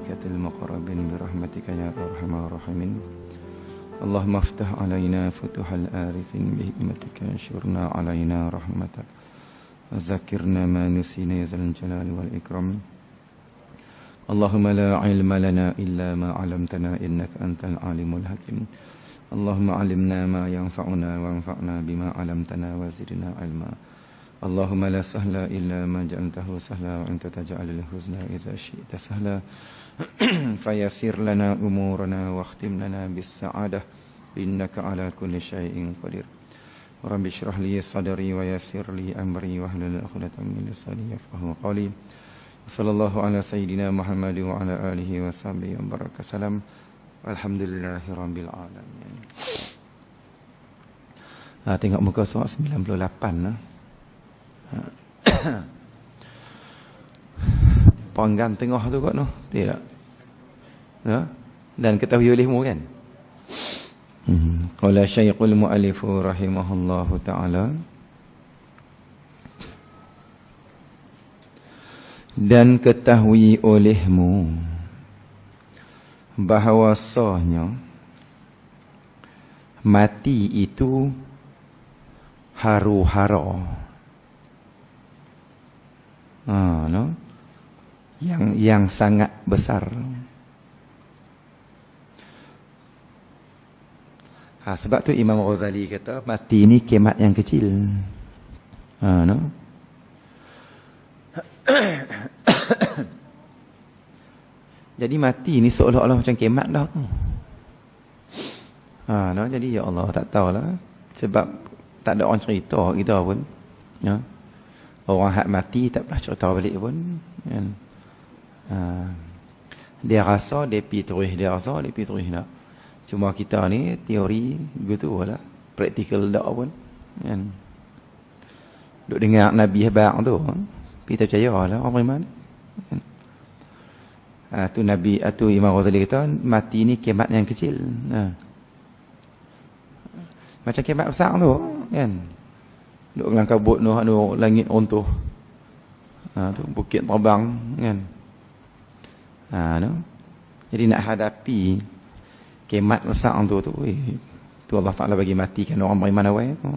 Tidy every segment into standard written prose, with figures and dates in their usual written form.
katil muqarrabin birahmatika ya arhamar rahimin. Allahumma aftah alaina futuhal arifin bihikmatika syurna alaina rahmatak zakirna ma nusina ya zal jalali wal ikram. Allahumma la ilma lana illa ma 'allamtana innaka antal alimul hakim. Allahumma 'allimna ma yanfa'una wanfa'na bima 'allamtana wa zidna ilma. Allahumma la sahla illa ma ja'altahu sahla wa anta taj'alul huzna idza syi'ta sahla. Fayassir lana umurana wakhtim lana bis sa'adah innaka 'ala kulli syai'in qadir. Rabbi shrah li sadri wa yassir li amri wahlul 'uqdatam min lisani yafqahu qawli. Sallallahu ala sayyidina Muhammad wa ala alihi wa sahbihi wa baraka salam. Alhamdulillahi rabbil alamin. Tengok muka surat 98 lah. Panggan tengah tu kot noh. Tidak. Ya? Dan ketahui olehmu kan. Qala Syekhul Mu'allif rahimahullahu taala. Dan ketahui olehmu bahawasanya mati itu haru-hara. No? Yang sangat besar. Sebab tu Imam Ghazali kata mati ni kemat yang kecil. No? Jadi mati ni seolah-olah macam kemat dah. No? Jadi ya Allah tak tahulah. Sebab tak ada orang cerita kita pun. Ya. Orang hak mati tak pernah cerita balik pun. Ya. Dia rasa dia pergi terus, dia rasa dia pergi terus nak. Cuma kita ni teori gitu lah. Praktikal tak pun. Ya. Duk dengar Nabi hebat tu. Kita percaya lah orang beriman. Tu Nabi atau Imam Ghazali kata mati ni kemat yang kecil. Macam kemat besar tu kan. Duk dalam kabut tu anu langit runtuh. Tu bukit terbang kan. Tu. Jadi nak hadapi kemat besar tu tu Allah Taala bagi matikan orang beriman awal tu.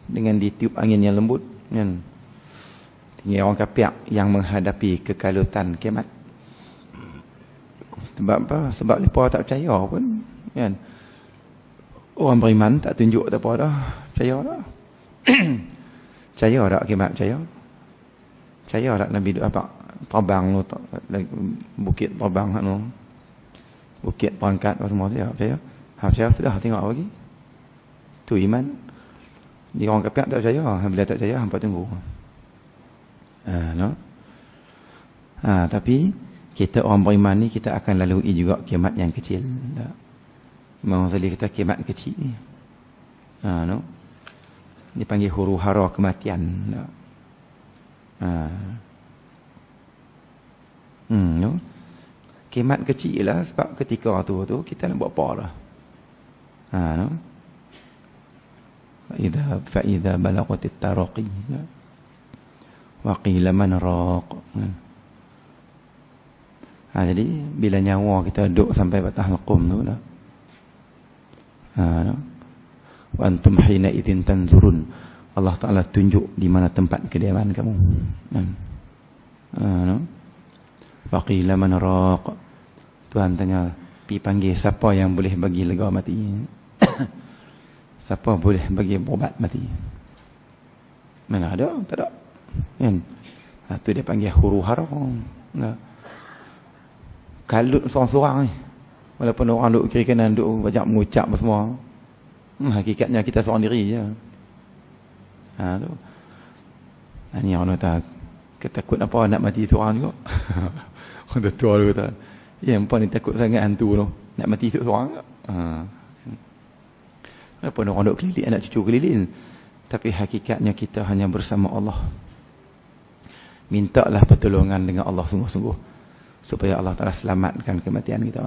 Dengan ditiup angin yang lembut kan. Tinggal orang kafir yang menghadapi kekalutan kemat. Sebab apa? Sebab mereka tak percaya pun kan. Orang beriman tak tunjuk tak apa dah. Percaya dah. Percaya tak kemat percaya? Percaya tak Nabi apa? Terbang tu bukit terbang tu. Bukit perangkat semua dia percaya. Percaya sudah tengok lagi. Tu iman. Dia orang kafir tak percaya. Bila tak percaya hampa tunggu. No? Tapi kita orang beriman ni kita akan lalui juga kiamat yang kecil. Imam Ghazali kata kiamat kecil ni. No? Dipanggil huru-hara kematian. No? Kiamat kecil lah sebab ketika tu kita nak buat apa lah. No? Fa'idha balaqatit taraqi. Wa qila man raq. Jadi bila nyawa kita duduk sampai batas hukum tu dah. Wa antum hina idzin tanzurun. Allah Taala tunjuk di mana tempat kediaman kamu. Wa qila man raq. Tuhan tanya, pi panggil siapa yang boleh bagi lega mati? Siapa boleh bagi ubat mati? Mana ada? Tak ada. Kan? Tu dia panggil huru-hara. Kalut seorang-seorang ni. Walaupun orang duk kiri kanan duk banyak mengucap semua. Hakikatnya kita seorang diri je. Tu. Ni orang kata ketakut apa nak mati seorang juga. Orang tua tu kata, ya empat ni takut sangat hantu tu. Nak mati seorang ke? Walaupun orang duk keliling, anak cucu keliling. Tapi hakikatnya kita hanya bersama Allah. Mintalah pertolongan dengan Allah sungguh-sungguh. Supaya Allah Ta'ala selamatkan kematian kita.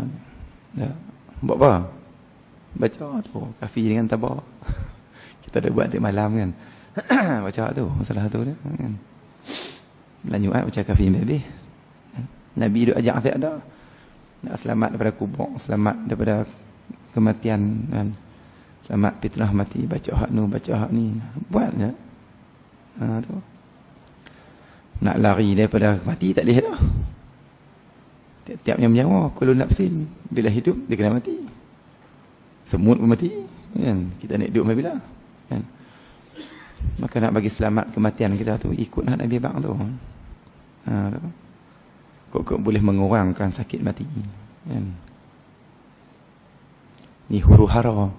Ya. Buat apa? Baca tu. Kafi dengan tabah. Kita dah buat tiap malam kan. Baca tu. Masalah tu dia. Kan? Bulan Jumaat baca kafi habis. Nabi duk ajak tak ada. Nak selamat daripada kubur, selamat daripada kematian kan. Selamat fitnah mati, baca hak nu, baca hak ni. Buat je. Tu. Nak lari daripada mati tak boleh dah. Tiap-tiap yang menyawa, kullu nafsin bila hidup dia kena mati. Semut pun mati, kan? Kita nak hidup bila, kan? Maka nak bagi selamat kematian kita tu ikut Nabi bang tu. Kok boleh mengurangkan sakit mati, kan? Ni huru-hara.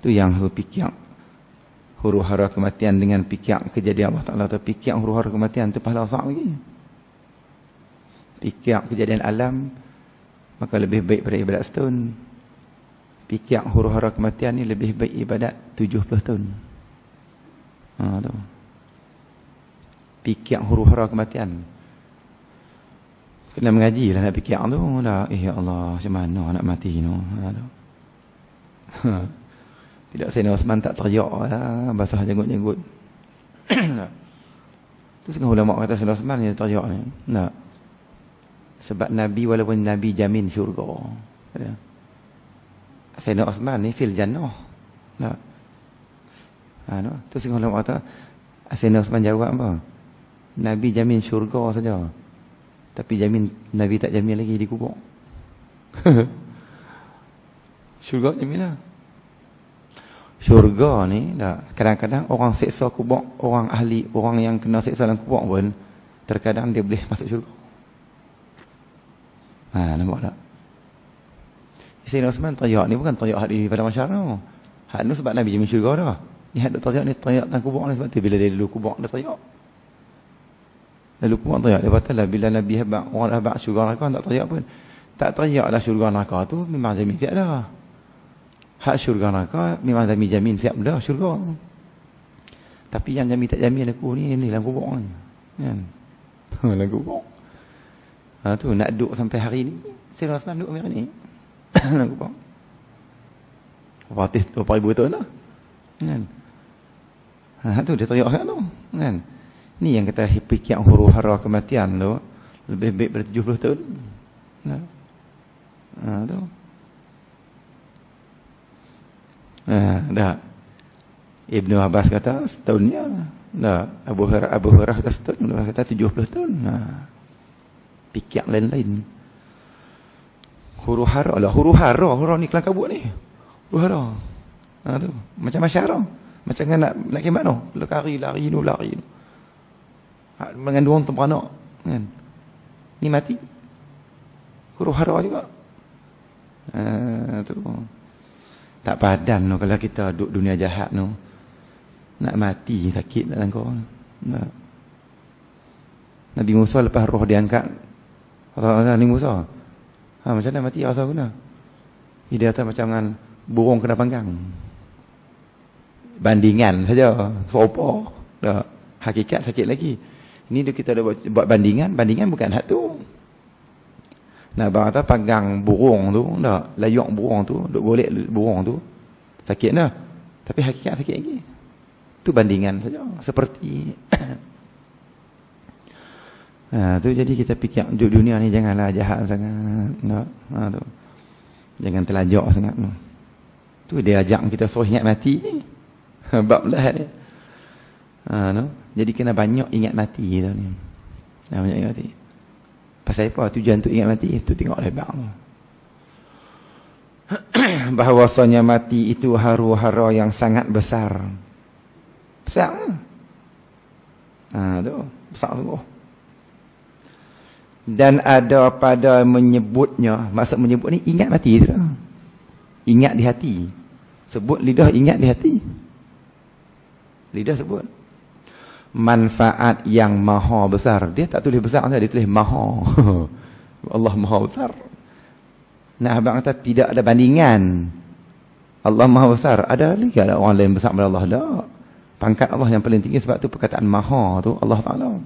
Tu yang fikir huru-hara kematian dengan fikir kejadian Allah Taala tu, fikir huru-hara kematian tu pahala besar lagi. Fikir kejadian alam maka lebih baik pada ibadat setahun. Fikir huru-hara kematian ni lebih baik ibadat 70 tahun. Tu. Fikir huru-hara kematian. Kena mengaji lah nak fikir tu. Ya Allah, macam mana nak mati tu. Tidak Sayyidina Osman tak teriak lah, basah jenggot-jenggot. Tu setengah ulama kata Sayyidina Osman ni teriak ni. Tak. Sebab Nabi walaupun Nabi jamin syurga. Sayyidina Osman ni fil jannah. Tak. Tu setengah ulama kata Sayyidina Osman jawab apa? Nabi jamin syurga saja. Tapi jamin Nabi tak jamin lagi di kubur. Syurga jamin lah. Syurga ni kadang-kadang orang seksa kubur, orang ahli, orang yang kena seksa dalam kubur pun terkadang dia boleh masuk syurga. Nampak tak? Sayyidina Osman teriak ni bukan teriak hak di pada masyarakat. Hak ni sebab Nabi jamin syurga dah. Ni hak teriak ni teriak dalam kubur ni sebab tu bila dia dulu kubur dia teriak. Lalu kubur teriak dia katalah bila Nabi habaq orang habaq syurga neraka tak teriak pun. Tak teriaklah syurga neraka tu memang jamin tiada dah. Hak syurga neraka memang Nabi jamin tiap dah syurga. Tapi yang jamin tak jamin aku ni dalam kubur ni. Kan? Dalam kubur. Tu nak duduk sampai hari ni. Sayyidina Osman duduk hari ni. Dalam kubur. Fatih 4,000 tahun dah. Kan? Tu dia teriak sangat tu. Kan? Ni yang kata fikir huru-hara kematian tu lebih baik pada 70 tahun. Tu. Dah. Ibnu Abbas kata setahunnya. Dah. Abu Hurairah kata setahun, dia kata 70 tahun. Fikir lain-lain. Huru-hara lah, huru-hara ni kelang kabut ni. Huru-hara. Tu. Macam masyarakat. Macam nak ke mana? Lari nu. Mengandung orang temperanak, kan? Ni mati. Huru-hara juga. Tu. Tak padan no, kalau kita duduk dunia jahat no. Nak mati sakit nak tangkau. Nabi Musa lepas roh diangkat. Nabi Musa. Macam mana mati rasa guna? Dia kata macam dengan burung kena panggang. Bandingan saja. Sopo. Hakikat sakit lagi. Ini kita dah buat bandingan bukan hak tu. Nah, bang kata panggang burung tu, layuk burung tu, duk golek burung tu. Sakit dah. Tapi hakikat sakit lagi. Tu bandingan saja. Seperti tu jadi kita fikir dunia ni janganlah jahat sangat. Tu. Jangan terlajak sangat. Tu dia ajak kita suruh ingat mati. Bablah ni. Jadi kena banyak ingat mati tu ni. Banyak ingat mati. Pasal apa tujuan untuk ingat mati? Itu tengok lebar tu. Bahawasanya mati itu haru-hara yang sangat besar. Besar. Tu. Besar sungguh. Dan ada pada menyebutnya. Maksud menyebut ni ingat mati tu lah. Ingat di hati. Sebut lidah ingat di hati. Lidah sebut. Manfaat yang maha besar. Dia tak tulis besar, dia tulis maha. Allah maha besar. Nah, abang kata tidak ada bandingan. Allah maha besar. Ada lagi ada orang lain besar daripada Allah? Tak. Pangkat Allah yang paling tinggi sebab tu perkataan maha tu Allah Ta'ala.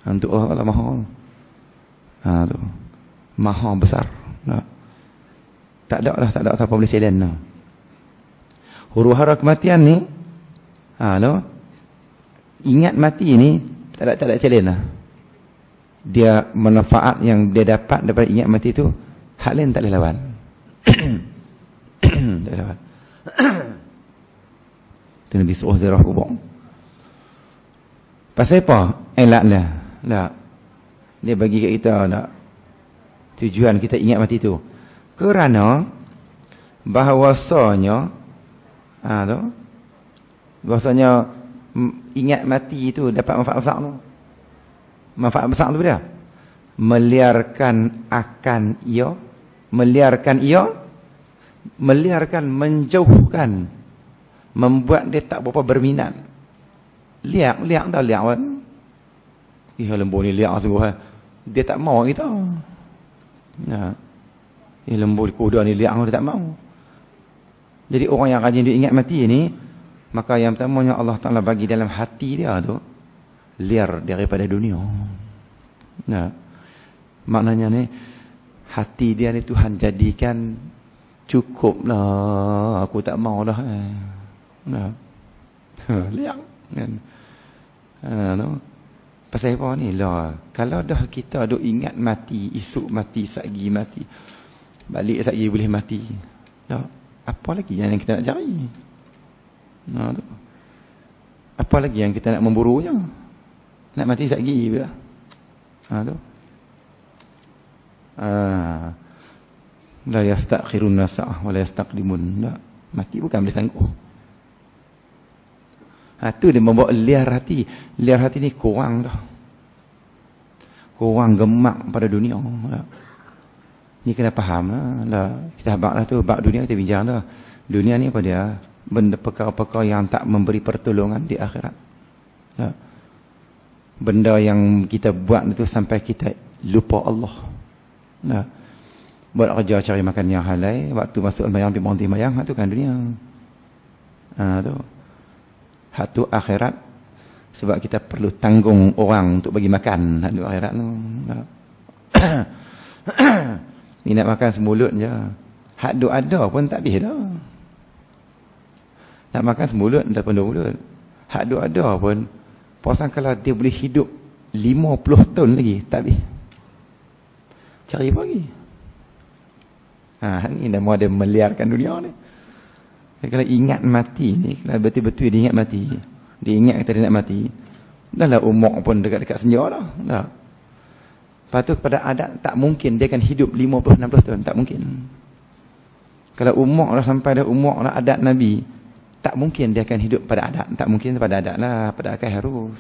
Untuk Allah Ta'ala maha. Tu. Maha besar. Tak ada siapa boleh challenge. Huru-hara kematian ni ingat mati ni tak ada challenge lah. dia manfaat yang dia dapat daripada ingat mati tu, hak lain tak boleh lawan. Tak boleh lawan. Itu Nabi suruh ziarah kubur. Pasal apa? Elak lah. Tak. Dia bagi kat kita tak. Tujuan kita ingat mati tu. Kerana bahawasanya bahawasanya ingat mati tu dapat manfaat besar tu. Manfaat besar tu dia. Meliarkan akan ia, menjauhkan, membuat dia tak berapa berminat. Liak tak liak kan? Lembu ni liak sungguh. Dia tak mau kita. Nah. Lembu kuda ni liak dia tak mau. Jadi orang yang rajin dia ingat mati ni, maka yang pertamanya Allah Ta'ala bagi dalam hati dia tu liar daripada dunia. Nah. Maknanya ni hati dia ni Tuhan jadikan cukup lah, aku tak mau dah. Nah. Liang kan. No. Pasal apa ni lah, kalau dah kita duk ingat mati, esok mati, satgi mati, balik satgi boleh mati. Dah, apa lagi yang kita nak cari? Nah, tu. Apa lagi yang kita nak memburunya? Nak mati satgi pula. Tu. La yastakhirun sa'ah wa la yastaqdimun. Mati bukan boleh tangguh. Tu dia membawa liar hati. Liar hati ni kurang dah. Kurang gemak pada dunia. Ni kena faham lah. Kita habaq lah tu. Bab dunia kita bincang dah. Dunia ni apa dia? Benda perkara-perkara yang tak memberi pertolongan di akhirat. Benda yang kita buat itu sampai kita lupa Allah. Buat kerja cari makan yang halal. Waktu masuk mayang, pergi berhenti mayang. Itu kan dunia. Tu. Hak tu akhirat, sebab kita perlu tanggung orang untuk bagi makan. Hak tu akhirat tu. Ni nak makan semulut je. Hak tu ada pun tak habis dah. Nak makan semulut dah pun 2 mulut. Hak tu ada pun, pasal kalau dia boleh hidup 50 tahun lagi, tak habis. Cari apa lagi? Ni dah ada meliarkan dunia ni. Kalau ingat mati ni, kalau betul-betul dia ingat mati, dia ingat kata dia nak mati, dah lah umur pun dekat-dekat senja dah. Lepas tu pada adat tak mungkin dia akan hidup 50-60 tahun, tak mungkin. Kalau umur dah sampai dah umur dah adat Nabi, tak mungkin dia akan hidup pada adat. Tak mungkin pada adat lah, pada akal harus.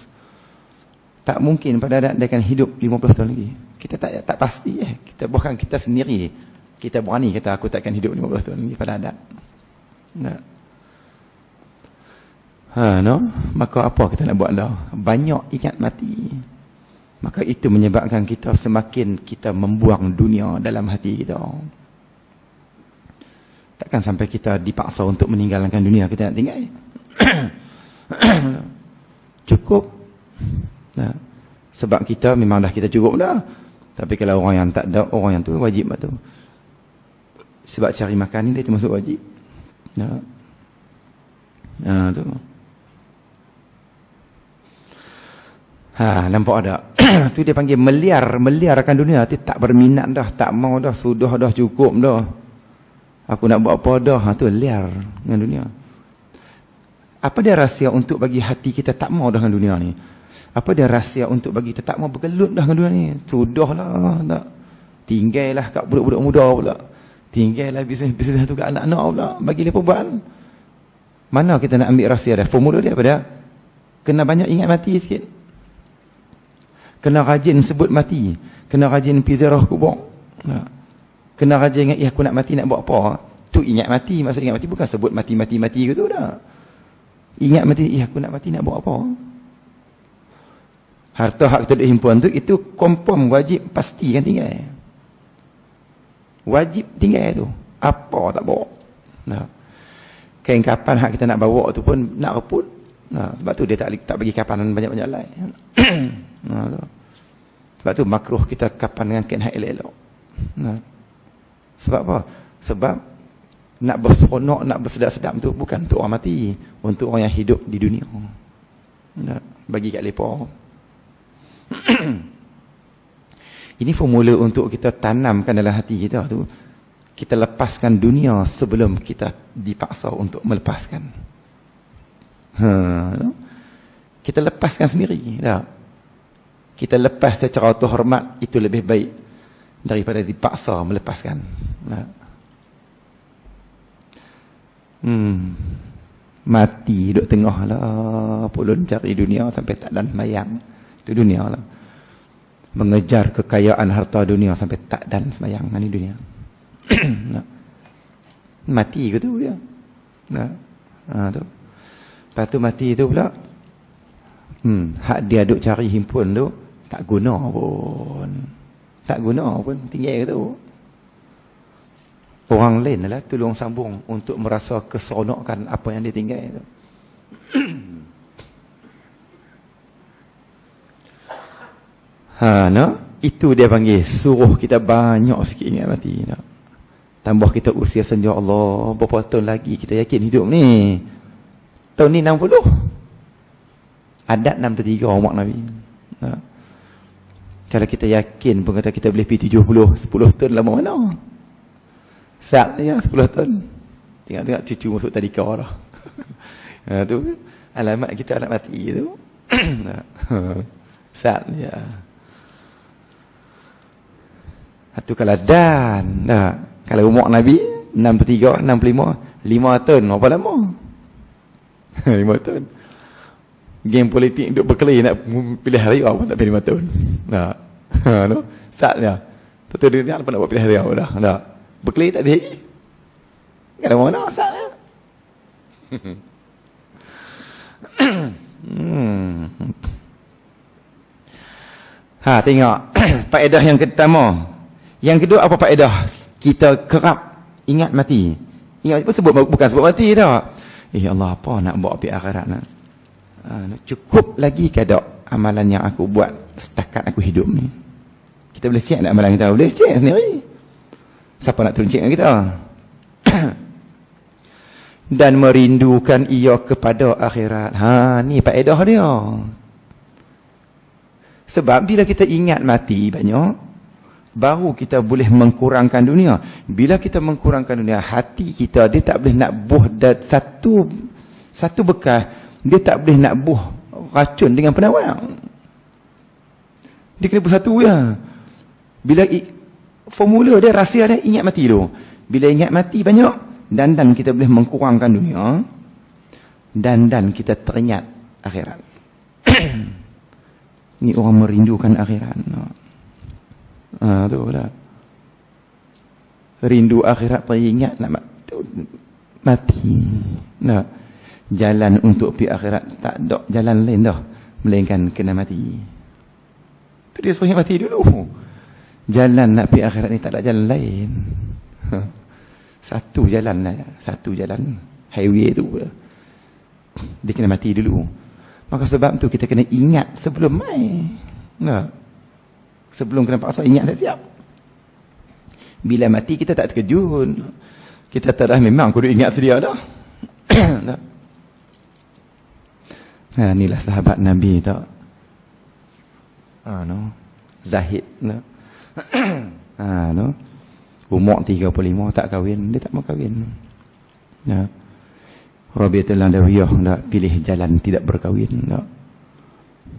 Tak mungkin pada adat dia akan hidup 50 tahun lagi. Kita tak pasti Kita bukan kita sendiri. Kita berani kata aku takkan hidup 50 tahun lagi pada adat. No? Maka apa kita nak buat dah? Banyak ingat mati. Maka itu menyebabkan kita semakin kita membuang dunia dalam hati kita. Takkan sampai kita dipaksa untuk meninggalkan dunia kita nak tinggal. Cukup. Sebab kita memang dah kita cukup dah. Tapi kalau orang yang tak ada, orang yang tu wajib tu. Sebab cari makan ni dia termasuk wajib. Tu. Nampak ada. Tu dia panggil meliarkan dunia. Dia tak berminat dah, tak mau dah, sudah dah, cukup dah. Aku nak buat apa dah. Tu liar dengan dunia. Apa dia rahsia untuk bagi hati kita tak mau dengan dunia ni? Apa dia rahsia untuk bagi kita tak mau bergelut dah dengan dunia ni? Sudahlah, tak. Tinggallah kat budak-budak muda pula. Tinggallah bisnes tu kat anak-anak pula. Bagi lepas buat. Mana kita nak ambil rahsia dia? Formula dia apa dia? Kena banyak ingat mati sikit. Kena rajin sebut mati. Kena rajin pergi ziarah kubur. Kena rajin ingat, aku nak mati nak buat apa? Tu ingat mati. Maksud ingat mati bukan sebut mati-mati ke tu dah. Ingat mati, aku nak mati nak buat apa? Harta hak kita dah himpuan tu, itu confirm wajib pasti kan tinggal. Wajib tinggal tu. Apa tak bawa. Kain kapan hak kita nak bawa tu pun nak reput. Sebab tu dia tak bagi kapanan banyak-banyak lain. Sebab tu makruh kita kapan dengan kain hak elok-elok. Sebab apa? Sebab nak berseronok, nak bersedap-sedap tu bukan untuk orang mati, untuk orang yang hidup di dunia. Bagi kat lepa. Ini formula untuk kita tanamkan dalam hati kita tu. Kita lepaskan dunia sebelum kita dipaksa untuk melepaskan. Kita lepaskan sendiri. Tak? Kita lepas secara terhormat, itu lebih baik daripada dipaksa melepaskan. Mati duduk tengah lah, pulun cari dunia sampai tak dan semayang. Itu dunia lah. Mengejar kekayaan harta dunia sampai tak dan semayang. Ini dunia. Mati ke tu ya. Tu. Lepas tu mati tu pula. Hak dia duk cari himpun tu tak guna pun. Tak guna pun, tinggal ke tu. Orang lain adalah tolong sambung untuk merasa keseronokan apa yang dia tinggal tu. Itu dia panggil suruh kita banyak sikit ingat mati. Tambah kita usia senja Allah, berapa tahun lagi kita yakin hidup ni. Tahun ni 60. Adat 63 umat Nabi. Kalau kita yakin pun kata kita boleh pergi 70, 10 tahun lama mana? Saat ya 10 tahun. Tengok-tengok cucu masuk tadika dah. Tu alamat kita nak mati tu. Saat ya. Itu kalau dan. Kalau umur Nabi 63, 65, 5 tahun berapa lama? 5 tahun. Game politik duk berkelahi nak pilih hari awal pun tak pilih 5 tahun. No? Saatnya. Betul dia apa nak buat pilih hari awal dah. Dah. Berkelahi tak ada. Enggak ada mana saatnya. Tengok faedah yang pertama. Yang kedua apa faedah? Kita kerap ingat mati. Ingat bukan sebab mati dah. Allah apa nak bawa pergi akhirat nak? Cukup lagi kada amalan yang aku buat setakat aku hidup ni. Kita boleh cek nak amalan kita? Boleh cek sendiri. Siapa nak tolong cek dengan kita? Dan merindukan ia kepada akhirat. Ni faedah dia. Sebab bila kita ingat mati banyak, baru kita boleh mengkurangkan dunia. Bila kita mengkurangkan dunia, hati kita dia tak boleh nak buh satu bekas. Dia tak boleh nak buh racun dengan penawar. Dia kena buh satu ya. Bila formula dia, rahsia dia ingat mati tu. Bila ingat mati banyak, dan kita boleh mengkurangkan dunia. Dan kita teringat akhirat. Ni orang merindukan akhirat. Tu lah. Rindu akhirat teringat nak mati. Jalan untuk pergi akhirat tak ada jalan lain dah melainkan kena mati. Tu dia suruh mati dulu. Jalan nak pergi akhirat ni tak ada jalan lain. Satu jalan lah, satu jalan highway tu. Dia kena mati dulu. Maka sebab tu kita kena ingat sebelum mai. Sebelum kena paksa ingat siap. Bila mati kita tak terkejut. Kita terah memang kudu ingat sedia dah. Inilah sahabat Nabi tak. Zahid umur 35 tak kahwin, dia tak mau kahwin. Rabi'atul Adawiyah dah pilih jalan tidak berkahwin.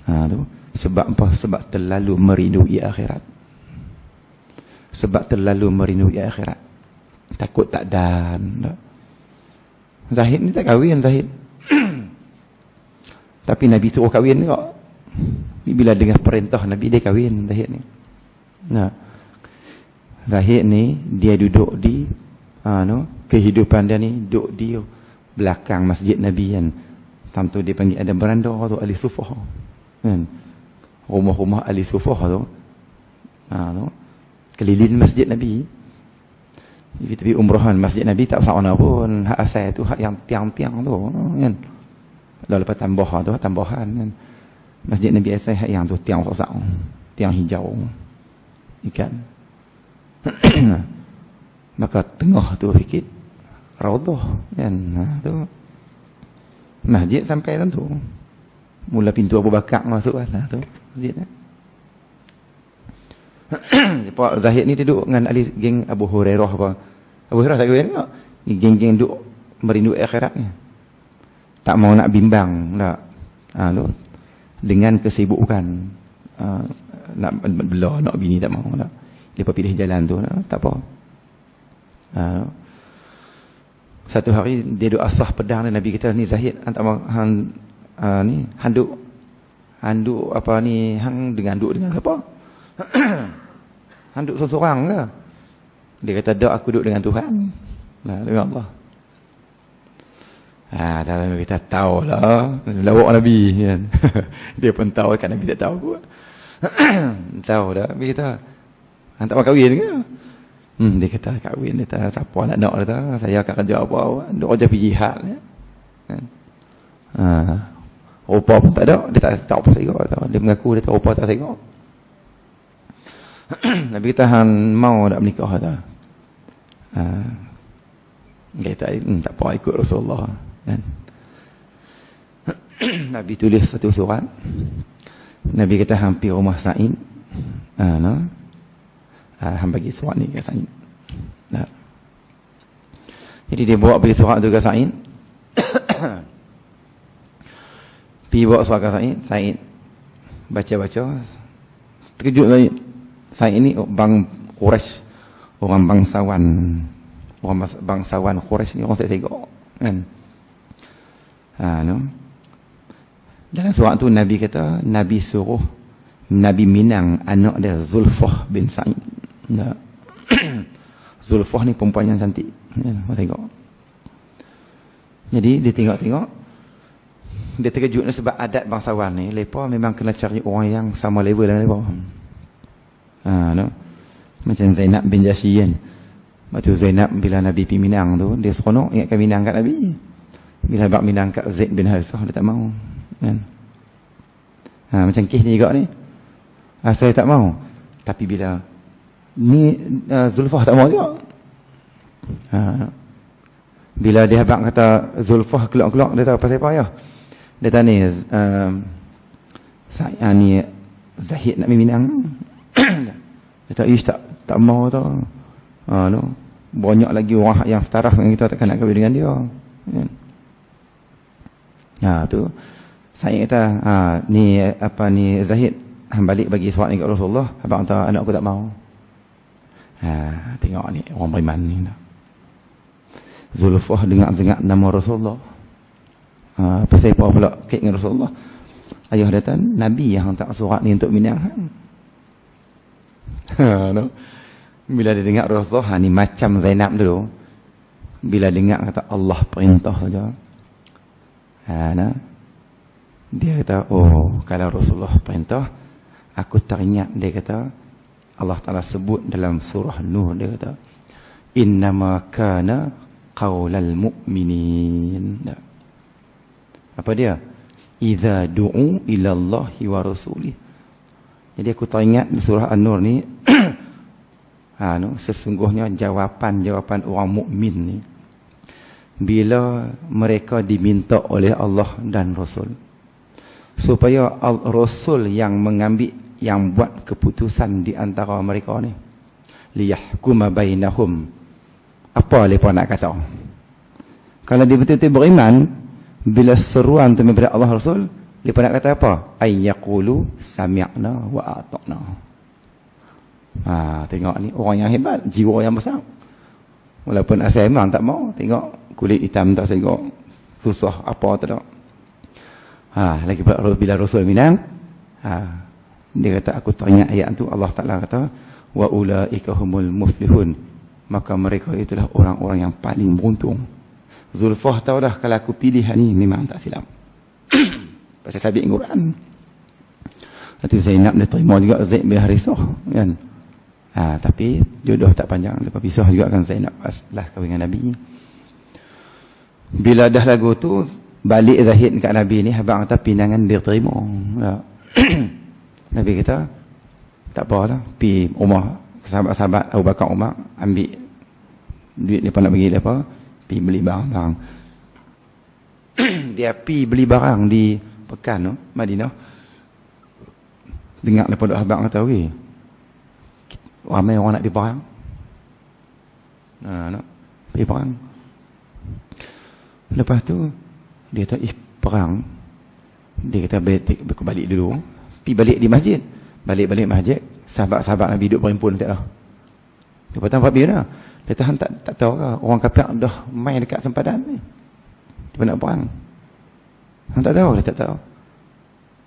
Tu sebab apa? Sebab terlalu merindui akhirat. Sebab terlalu merindui akhirat. Takut tak dan. Zahid ni tak kahwin, Zahid. Tapi Nabi suruh kahwin kok. Bila dengar perintah Nabi dia kahwin Zahid ni. Zahid ni dia duduk di kehidupan dia ni duduk di belakang masjid Nabi kan. Tentu dia panggil ada beranda tu ahli sufah. Kan? Rumah-rumah ahli sufah tu. Keliling masjid Nabi. Tapi umrahan masjid Nabi tak sama pun. Hak asal tu hak yang tiang-tiang tu kan. Lalu lepas tambahan kan. Masjid Nabi asal hak yang tu tiang besar. Tiang hijau. Ikan. Maka tengah tu sikit raudhah kan. Tu masjid sampai tu. Mula pintu Abu Bakar masuk lah tu masjid. Pak Zahid ni duduk dengan ahli geng Abu Hurairah apa. Abu Hurairah tak kira tengok. Ni geng-geng duduk merindu akhirat ni. Tak mau nak bimbang tak. Tu. Dengan kesibukan. Nak belah, nak bini tak mau tak. Dia pilih jalan tu tak apa. Satu hari dia duk asah pedang Nabi kita ni Zahid ni handuk apa ni hang dengan duk dengan siapa? Handuk seorang ke? Dia kata dak aku duduk dengan Tuhan. Nah, dengan Allah. Tapi kita tahulah lawak Nabi kan. Dia pun tahu kan Nabi tak tahu pun. Tahu dah Nabi kata hang tak mau kahwin ke? Dia kata kahwin, dia kata siapa nak dia kata saya akan kerja apa duk kerja pergi jihad ya. Kan. Rupa pun tak ada, dia tak tahu apa tengok tahu. Dia mengaku dia tahu rupa tak tengok. Nabi kata hang mau tak menikah kata. Dia kata tak apa ikut Rasulullah kan. Nabi tulis satu surat. Nabi kata hampir rumah Sa'id. Hang bagi surat ni ke Sa'id. Jadi dia bawa pergi surat tu ke Sa'id. Pergi bawa surat ke Sa'id. Sa'id baca-baca. Terkejut Sa'id. Sa'id ni bang Quraisy. Orang bangsawan. Orang bangsawan Quraisy ni orang tak tengok. Kan? Dalam surat tu Nabi kata, Nabi suruh Nabi Minang anak dia Zulfah bin Sa'id. Zulfah ni perempuan yang cantik. Tengok. Jadi dia tengok-tengok. Dia terkejut sebab adat bangsawan ni, mereka memang kena cari orang yang sama level dengan mereka. Macam Zainab bin Jahsy kan. Waktu Zainab bila Nabi pergi Minang tu, dia seronok ingatkan Minang kat Nabi. Bila bak Minang kat Zaid bin Harithah, dia tak mau. Kan? Macam kes ni juga ni. Saya tak mau. Tapi bila ni Zulfah tak mau juga. Bila dia habaq kata Zulfah kelak-kelak, dia tahu pasal apa ya. Dia tanya saya ni Zahid nak Minang. Dia tak tak mau tau. Banyak lagi orang yang setara dengan kita takkan nak kahwin dengan dia. Tu saya kata ni apa ni Zahid hang balik bagi surat ni kat Rasulullah. Abang kata anak aku tak mau. Tengok ni orang beriman ni. Zulfah dengar-dengar nama Rasulullah. Pasal apa pula kait dengan Rasulullah? Ayah kata Nabi yang hantar surat ni untuk Minang. Bila dia dengar Rasulullah ni macam Zainab dulu. Bila dengar kata Allah perintah saja. Dia kata kalau Rasulullah perintah, aku teringat dia kata Allah Ta'ala sebut dalam surah Nur, dia kata innama kana qaulal mu'minin. Apa dia? Idza du'u ila Allahi wa rasulih. Jadi aku teringat di surah An-Nur ni sesungguhnya jawapan orang mukmin ni bila mereka diminta oleh Allah dan Rasul, supaya Rasul yang mengambil, yang buat keputusan di antara mereka ni, liyahkuma bainahum. Apa mereka nak kata? Kalau dia betul-betul beriman, bila seruan tu daripada Allah Rasul, mereka nak kata apa? Ay yaqulu sami'na wa ata'na. Tengok ni orang yang hebat, jiwa yang besar. Walaupun asal memang tak mau, tengok kulit hitam tak tengok, susah apa tak ada. Lagi pula bila Rasul Minang, dia kata aku teringat ayat tu, Allah Ta'ala kata wa ulaika humul muflihun, maka mereka itulah orang-orang yang paling beruntung. Zulfah tahu dah kalau aku pilih ni memang tak silap. Pasal sabit Quran. Lepas tu Zainab dia terima juga Zaid bin Harithah kan. Tapi jodoh tak panjang, lepas pisah juga kan Zainab lah kahwin dengan Nabi. Bila dah lagu tu balik Zahid kat Nabi ni, abang kata pinangan dia terima. Nabi kata tak apalah, pergi rumah sahabat-sahabat Abu Bakar Umar, ambil duit dia nak bagi dia apa, pergi beli barang-barang. Dia pergi beli barang di Pekan Madinah. Dengar daripada abang kata, weh, Ramai orang nak pergi perang. Nak pergi perang. Lepas tu dia kata, perang. Dia kata balik dulu. Pergi balik di masjid. Balik masjid. Sahabat-sahabat Nabi duduk berhimpun tak lah. Lepas tu apa dia? Dia tahan tak tahu lah. Orang kafir dah main dekat sempadan ni. Dia nak perang. Han tak tahu, dia tak tahu.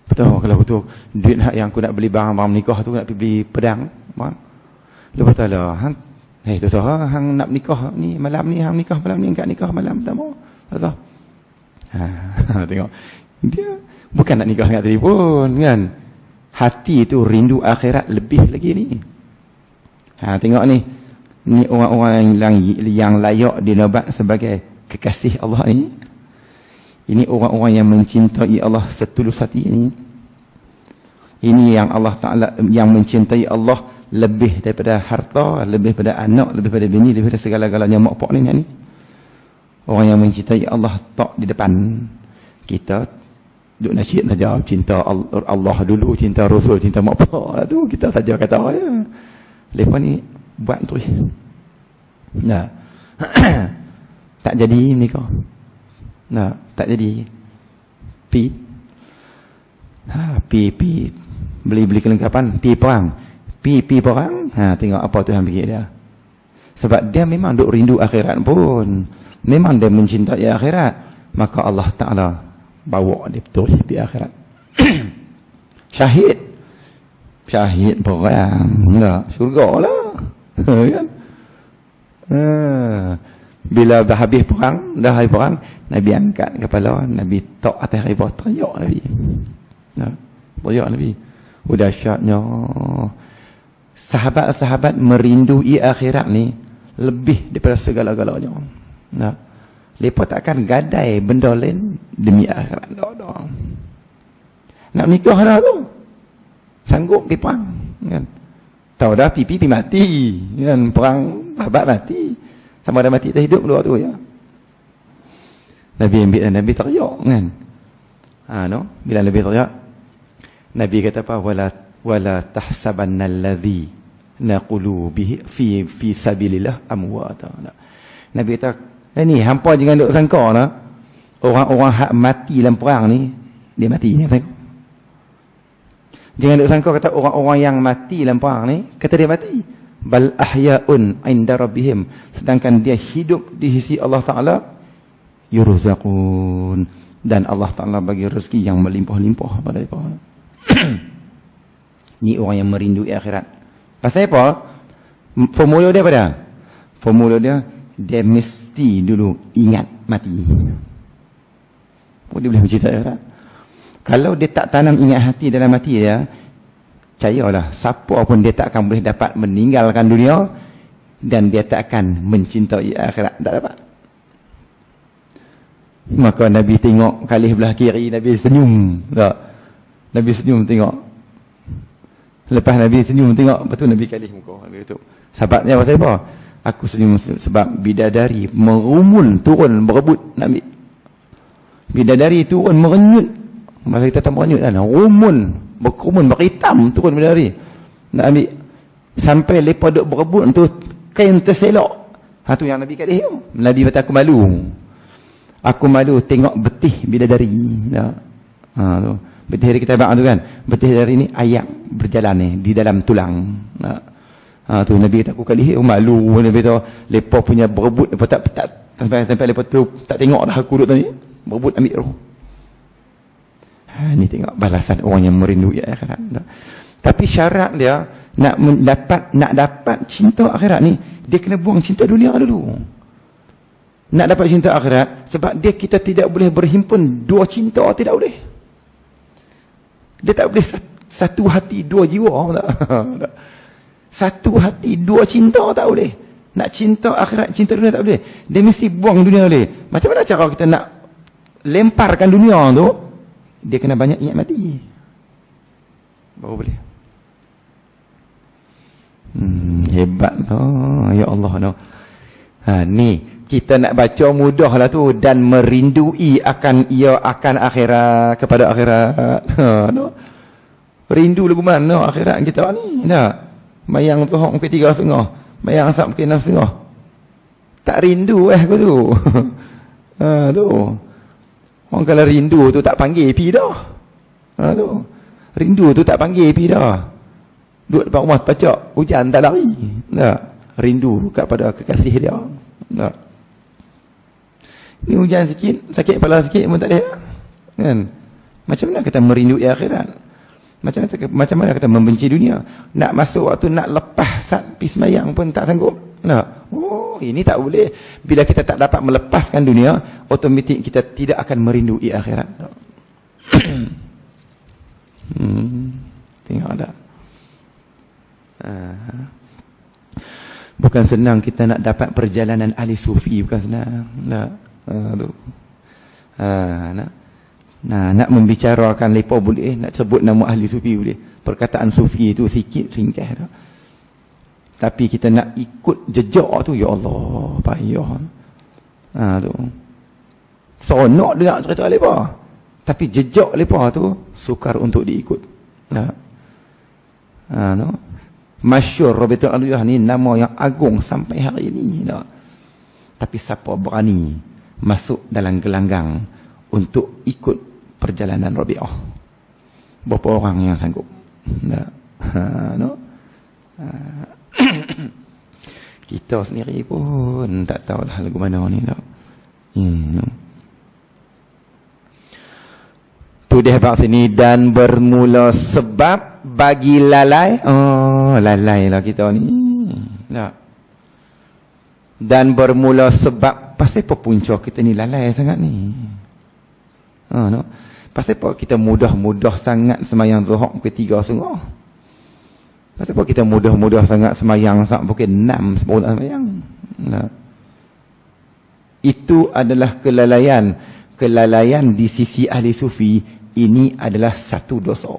Betul kalau aku tu duit yang aku nak beli barang-barang nikah tu nak pergi beli pedang. Lepas tu lah, hang tu sah hang nak nikah ni malam ni, hang nikah malam ni, enggak nikah malam pertama. Tahu. Tengok. Dia bukan nak nikah dengan telefon kan. Hati tu rindu akhirat lebih lagi ni. Tengok ni. Ni orang-orang yang layak dinobat sebagai kekasih Allah ni. Ini orang-orang yang mencintai Allah setulus hati ini. Ini yang Allah Ta'ala yang mencintai Allah lebih daripada harta, lebih daripada anak, lebih daripada bini, lebih daripada segala-galanya mak pak ni. Orang yang mencintai Allah tak di depan. Kita duk nasyid saja, cinta Allah dulu, cinta Rasul, cinta mak pak tu kita saja kata ya. Lepas ni buat terus. Nah. Tak jadi nikah. Nah, tak jadi. Pi beli kelengkapan, pi perang. Pi perang. Tengok apa Tuhan bagi dia. Sebab dia memang duk rindu akhirat pun. Memang dia mencintai akhirat. Maka Allah Ta'ala bawa dia betul di akhirat. Syahid perang. Nah, syurga lah. Kan? Bila dah habis perang, Nabi angkat kepala, Nabi tok atas riba, teriak Nabi. Teriak Nabi. Udah dahsyatnya. Sahabat-sahabat merindui akhirat ni lebih daripada segala-galanya. Mereka takkan gadai benda lain demi akhirat. Nak nikah dah tu. Sanggup pergi perang. Kan? Tahu dah pipi mati. Kan? Perang sahabat mati. Sama ada mati tak hidup dua tu ya. Nabi ambil dan Nabi teriak kan. Bila Nabi teriak, Nabi kata apa? Wala tahsabanna alladhi naqulu bihi fi sabilillah amwata. Nabi kata, ni hampa jangan duk sangka nah. Orang-orang hak mati dalam perang ni, dia mati ni tengok. Jangan duk sangka kata orang-orang yang mati dalam perang ni, kata dia mati. Bal ahya'un 'inda rabbihim, sedangkan dia hidup di sisi Allah Taala, yurzaqun, dan Allah Taala bagi rezeki yang melimpah-limpah pada mereka. Ni orang yang merindui akhirat. Pasal apa? Formula dia pada? Formula dia mesti dulu ingat mati. Dia boleh mencintai akhirat. Kalau dia tak tanam ingat hati dalam hati dia, percayalah, siapa pun dia tak akan boleh dapat meninggalkan dunia dan dia tak akan mencintai akhirat. Tak dapat. Maka Nabi tengok kali belah kiri, Nabi senyum. Tak? Nabi senyum tengok. Lepas Nabi senyum tengok, lepas tu Nabi kali muka. Nabi tu. Sahabatnya pasal apa? Aku senyum sebab bidadari merumul turun berebut nak ambil. Bidadari turun merenyut. Masa kita tak merenyut kan? Rumul. Berkerumun, berhitam turun bidadari nak ambil. Sampai lepas duk berebut tu kain terselok. Tu yang Nabi kata, Nabi kata aku malu. Aku malu tengok betih bidadari. Tu. Betih dari kita bang tu kan. Betih dari ni ayam berjalan ni di dalam tulang. Tu Nabi kata aku kali malu. Nabi kata lepas punya berebut, lepas tak sampai lepas tu tak tengok dah aku duduk tadi. Berebut ambil roh. Ni tengok balasan orang yang merindui akhirat. Tapi syarat dia nak dapat cinta akhirat ni, dia kena buang cinta dunia dulu. Nak dapat cinta akhirat, sebab kita tidak boleh berhimpun dua cinta, tidak boleh. Dia tak boleh satu hati dua jiwa. Tak. Satu hati dua cinta tak boleh. Nak cinta akhirat, cinta dunia tak boleh. Dia mesti buang dunia boleh. Macam mana cara kita nak lemparkan dunia tu? Dia kena banyak ingat mati. Baru boleh. Hebat lah. Ya Allah. No. Ni kita nak baca mudah lah tu. Dan merindui akan akhirat, kepada akhirat. No. Rindu lagu mana akhirat kita ni. Tak. Mayang Zuhur pukul 3.30. Mayang Asar pukul 6.30. Tak rindu aku tu. Tu. Orang kalau rindu tu tak panggil pi dah. Tu. Rindu tu tak panggil pi dah. Duduk depan rumah pacak, hujan tak lari. Tak. Rindu kepada kekasih dia. Tak. Ni hujan sikit, sakit kepala sikit pun tak boleh. Kan? Macam mana kita merindui akhirat? Macam mana kita membenci dunia? Nak masuk waktu nak lepas saat pergi sembahyang pun tak sanggup. Nah. Oh, ini tak boleh. Bila kita tak dapat melepaskan dunia, otomatik kita tidak akan merindui akhirat. Tengok tak? Bukan senang kita nak dapat perjalanan ahli sufi, bukan senang. Nak membicarakan lepa boleh, nak sebut nama ahli sufi boleh. Perkataan sufi itu sikit ringkas dah. Tapi kita nak ikut jejak tu, ya Allah, payah. Tu. Seronok dengar cerita lepa. Tapi jejak lepa tu sukar untuk diikut. No. Masyhur Rabi'atul Adawiyah ni nama yang agung sampai hari ini. No. Tapi siapa berani masuk dalam gelanggang untuk ikut perjalanan Rabi'ah? Berapa orang yang sanggup? No. Kita sendiri pun tak tahulah lagu mana ni tak. No. Tu dia bab sini, dan bermula sebab bagi lalai. Oh, lalai lah kita ni. Tak. Dan bermula sebab, pasal apa punca kita ni lalai sangat ni? No. Pasal apa kita mudah-mudah sangat semayang Zuhur pukul 3.30? Pasal apa kita mudah-mudah sangat semayang sampai pukul 6 sebelum semayang? Nah. Itu adalah kelalaian. Kelalaian di sisi ahli sufi, ini adalah satu dosa.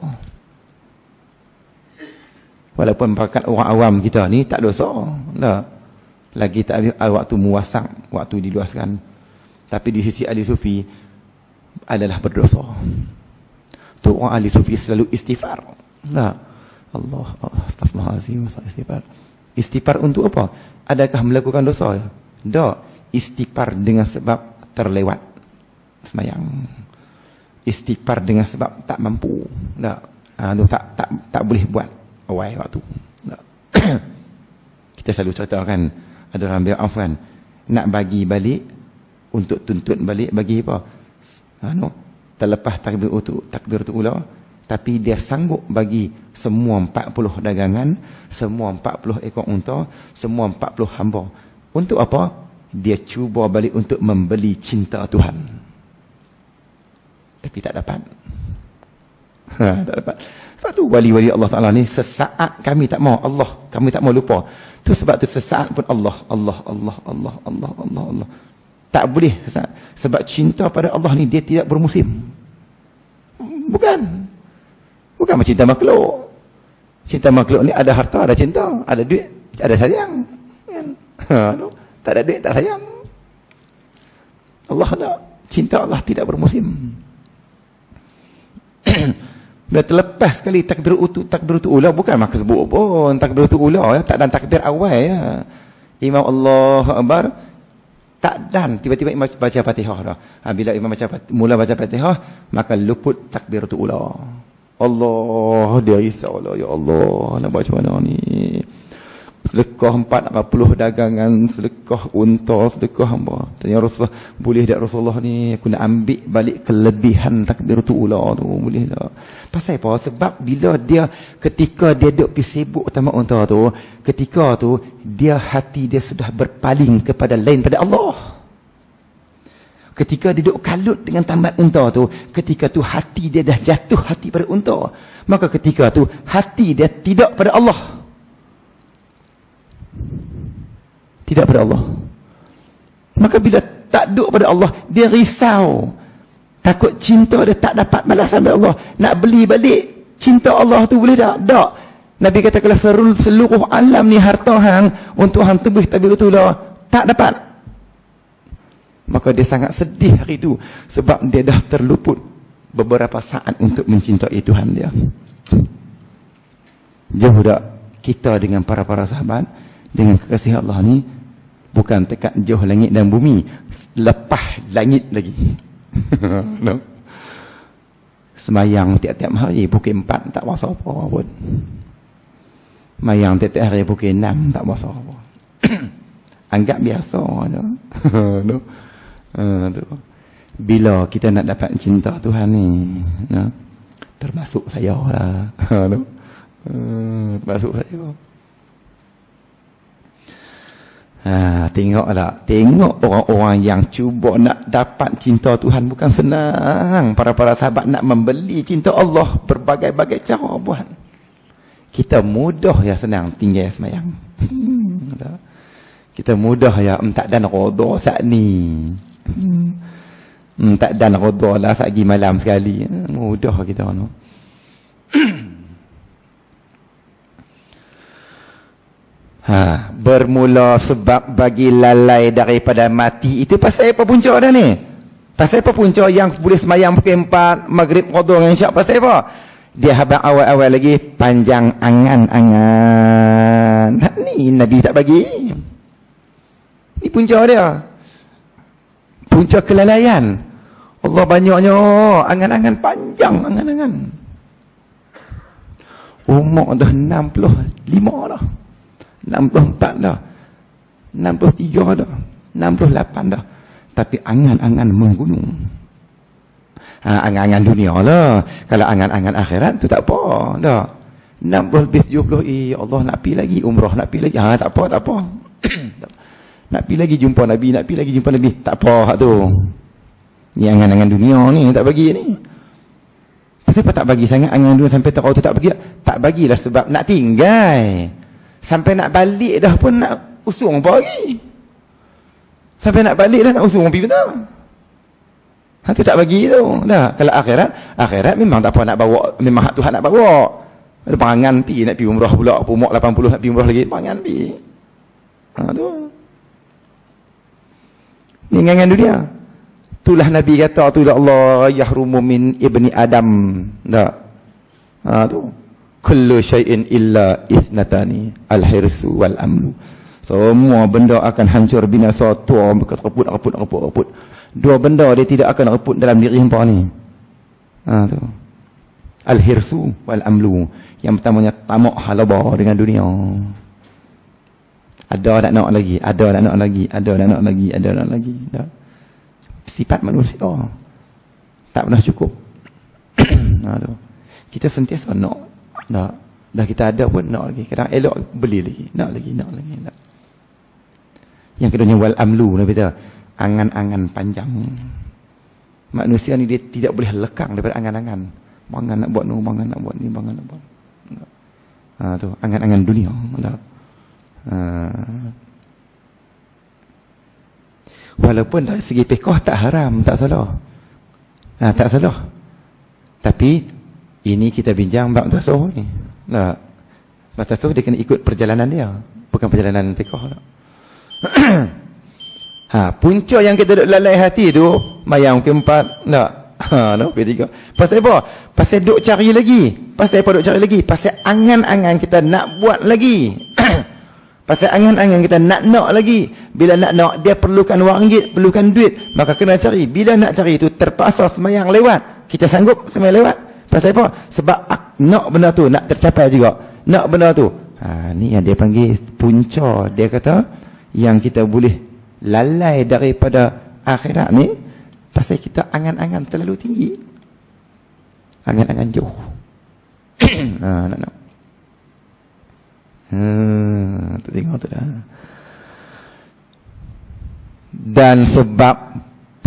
Walaupun pakat orang awam kita ni tak dosa. Nah. Lagi tak ada waktu muwasak, waktu diluaskan. Tapi di sisi ahli sufi adalah berdosa. Tu orang ahli sufi selalu istighfar. Nah. Allah, astagfirullahaladzim, istighfar. Istighfar untuk apa? Adakah melakukan dosa? Tak. Istighfar dengan sebab terlewat semayang. Istighfar dengan sebab tak mampu. Tak. Tak boleh buat awal waktu. Tak. Kita selalu ceritakan, ada orang biar afwan, nak bagi balik, untuk tuntut balik, bagi apa? Terlepas takbiratul ula, tapi dia sanggup bagi semua 40 dagangan, semua 40 ekor unta, semua 40 hamba. Untuk apa? Dia cuba balik untuk membeli cinta Tuhan. Tapi tak dapat. Tak dapat. Sebab tu wali-wali Allah Ta'ala ni, sesaat kami tak mau Allah, kami tak mau lupa. Tu sebab tu sesaat pun Allah. Tak boleh sesaat. Sebab cinta pada Allah ni dia tidak bermusim. Bukan macam cinta makhluk. Cinta makhluk ni ada harta, ada cinta, ada duit, ada sayang. Tak ada duit, tak sayang. Allah tak. Cinta Allah tidak bermusim. Bila terlepas sekali takbiratul ula, bukan maka sebut pun takbiratul ula, tak dan takbir awal ya. Imam Allah Akbar, tak dan tiba-tiba imam baca Fatihah dah. Bila imam mula baca Fatihah, maka luput takbiratul ula. Allah, dia risau lah, ya Allah, nak baca mana ni? Sedekah 40 dagangan, sedekah unta, sedekah hamba. Tanya Rasulullah, boleh tak Rasulullah ni aku nak ambil balik kelebihan takbiratul ula tu, boleh tak? Pasal apa? Sebab bila dia, ketika dia duduk pergi sibuk tamak unta tu, ketika tu dia hati dia sudah berpaling kepada lain pada Allah. Ketika dia duduk kalut dengan tambat unta tu, ketika tu hati dia dah jatuh hati pada unta. Maka ketika tu hati dia tidak pada Allah. Tidak pada Allah. Maka bila tak duduk pada Allah, dia risau. Takut cinta dia tak dapat balasan dari Allah. Nak beli balik cinta Allah tu boleh tak? Tak. Nabi kata kalau seluruh alam ni harta hang, untuk hang tebus takbiratul ula, tak dapat. Maka dia sangat sedih hari itu, sebab dia dah terluput beberapa saat untuk mencintai Tuhan dia. Jauh tak kita dengan para sahabat, dengan kekasih Allah ni, bukan dekat jauh langit dan bumi, lepas langit lagi. No? Semayang tiap-tiap hari pukul 4 tak berasa apa pun. Semayang tiap-tiap hari pukul 6 tak berasa apa. Anggap biasa. No? No? Tu. Bila kita nak dapat cinta Tuhan ni, no? Termasuk saya lah. No? Termasuk saya. Tengoklah, tengok orang-orang yang cuba nak dapat cinta Tuhan bukan senang. Para sahabat nak membeli cinta Allah berbagai-bagai cara buat. Kita mudah ya senang tinggal semayang. Kita mudah ya tak dan roda saat ni. Tak dan roda lah saat pergi malam sekali. Mudah kita no. Bermula sebab bagi lalai daripada mati. Itu pasal apa punca dah ni? Pasal apa punca yang boleh semayang pukul 4 maghrib qadha dengan isyak? Pasal apa? Dia habang awal-awal lagi panjang angan-angan. Ni Nabi tak bagi. Ni punca dia. Punca kelalaian. Allah banyaknya angan-angan panjang, angan-angan. Umur dah 65 dah. 64 dah, 63 dah, 68 dah. Tapi angan-angan menggunung. Angan-angan dunia lah. Kalau angan-angan akhirat tu tak apa dah. 60 lebih 70, Allah nak pergi lagi umrah, nak pergi lagi. Tak apa, tak apa. Nak pergi lagi jumpa Nabi, nak pergi lagi jumpa Nabi. Tak apa hak tu. Ni angan-angan dunia ni tak bagi ni. Kenapa tak bagi sangat angan dunia sampai tak tak bagi? Tak bagilah sebab nak tinggal. Sampai nak balik dah pun nak usung apa lagi. Sampai nak balik dah nak usung pergi betul. Tu tak bagi tu. Dah. Kalau akhirat memang tak apa nak bawa. Memang hak Tuhan nak bawa. Ada perangan pergi nak pergi umrah pula. Umur 80 nak pergi umrah lagi. Perangan pergi. Tu. Ni ngangan dunia. Itulah Nabi kata, itulah Allah yahrumu min ibni Adam. Tak. Tu. Kullu syai'in illa ithnatani al-hirsu wal amlu. Semua benda akan hancur binasa, tua reput. Dua benda dia tidak akan reput dalam diri hangpa ni. Tu. Al-hirsu wal amlu. Yang pertamanya tamak halaba dengan dunia. Ada nak lagi, ada nak lagi. Dah. Sifat manusia tak pernah cukup. Tu. Kita sentiasa nak. Dah kita ada pun nak lagi. Kadang elok beli lagi. Nak lagi. Yang keduanya wal amlu, Nabi kata, angan-angan panjang. Manusia ni dia tidak boleh lekang daripada angan-angan. Mangan nak buat ni, mangan nak buat ni, mangan nak buat. Tu angan-angan dunia. Walaupun dari segi fiqh tak haram, tak salah. Tak salah. Tapi ini kita bincang bab tasawuf ni. Bab tasawuf dia kena ikut perjalanan dia, bukan perjalanan fiqh. Punca yang kita duk lalai hati tu, mayang ke-4, tak. Ke-3. Pasal apa? Pasal duk cari lagi. Pasal apa duk cari lagi? Pasal angan-angan kita nak buat lagi. Pasal angan-angan kita nak lagi. Bila nak dia perlukan wang ringgit, perlukan duit, maka kena cari. Bila nak cari itu terpaksa semayang lewat. Kita sanggup semayang lewat. Pasal apa? Sebab nak benda tu, nak tercapai juga. Nak benda tu. Ni yang dia panggil punca. Dia kata, yang kita boleh lalai daripada akhirat ni, pasal kita angan-angan terlalu tinggi. Angan-angan jauh. Nak. Tu tengok tu dah. Dan sebab,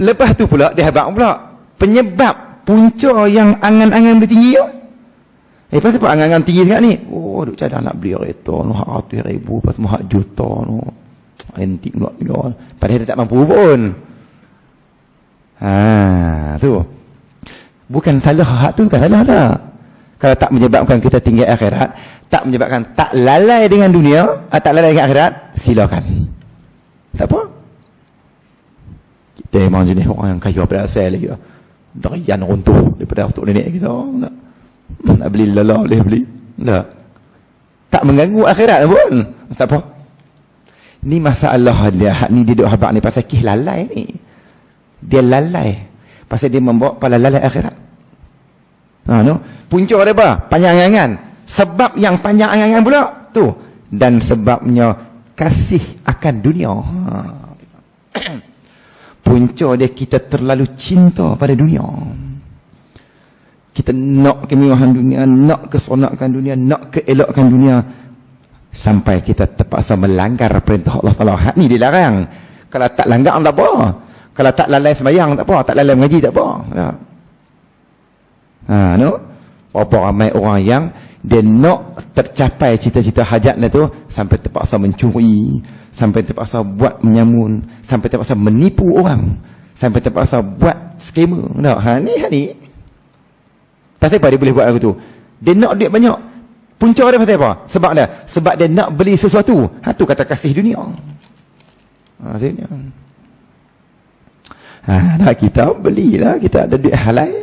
lepas tu pula, dia habang pula. Penyebab punca yang angan-angan boleh tinggi tu. Pasal apa angan-angan tinggi sangat ni? Duk cadang nak beli kereta tu, hak 100,000, lepas tu hak juta tu. Antik pula tinggal. Padahal dia tak mampu pun. Tu. Bukan salah hak tu, bukan salah tak. Kalau tak menyebabkan kita tinggal akhirat, tak menyebabkan tak lalai dengan dunia, tak lalai dengan akhirat, silakan. Tak apa. Kita memang jenis orang yang kaya pada asal lagi lah. Darian runtuh daripada untuk nenek kita. Nak beli lala boleh beli. Tak mengganggu akhirat pun. Tak apa. Ni masalah dia. Ni dia duk habaq ni pasal kih lalai ni. Dia lalai. Pasal dia membawa pada lalai akhirat. No? Punca dia apa? Panjang angan. Sebab yang panjang angan pula tu. Dan sebabnya kasih akan dunia. Punca dia kita terlalu cinta pada dunia. Kita nak kemewahan dunia, nak keseronokan dunia, nak keelokkan dunia. Sampai kita terpaksa melanggar perintah Allah Ta'ala. Hak ni dilarang. Kalau tak langgar tak apa. Kalau tak lalai sembahyang tak apa. Tak lalai mengaji tak apa. No? Berapa ramai orang yang dia nak tercapai cita-cita hajat dia tu sampai terpaksa mencuri, sampai terpaksa buat menyamun, sampai terpaksa menipu orang, sampai terpaksa buat skema. Ni. Pasal apa dia boleh buat lagu tu? Dia nak duit banyak. Punca dia pasal apa? Sebab dia nak beli sesuatu. Tu kata kasih dunia. Kita belilah, kita ada duit halal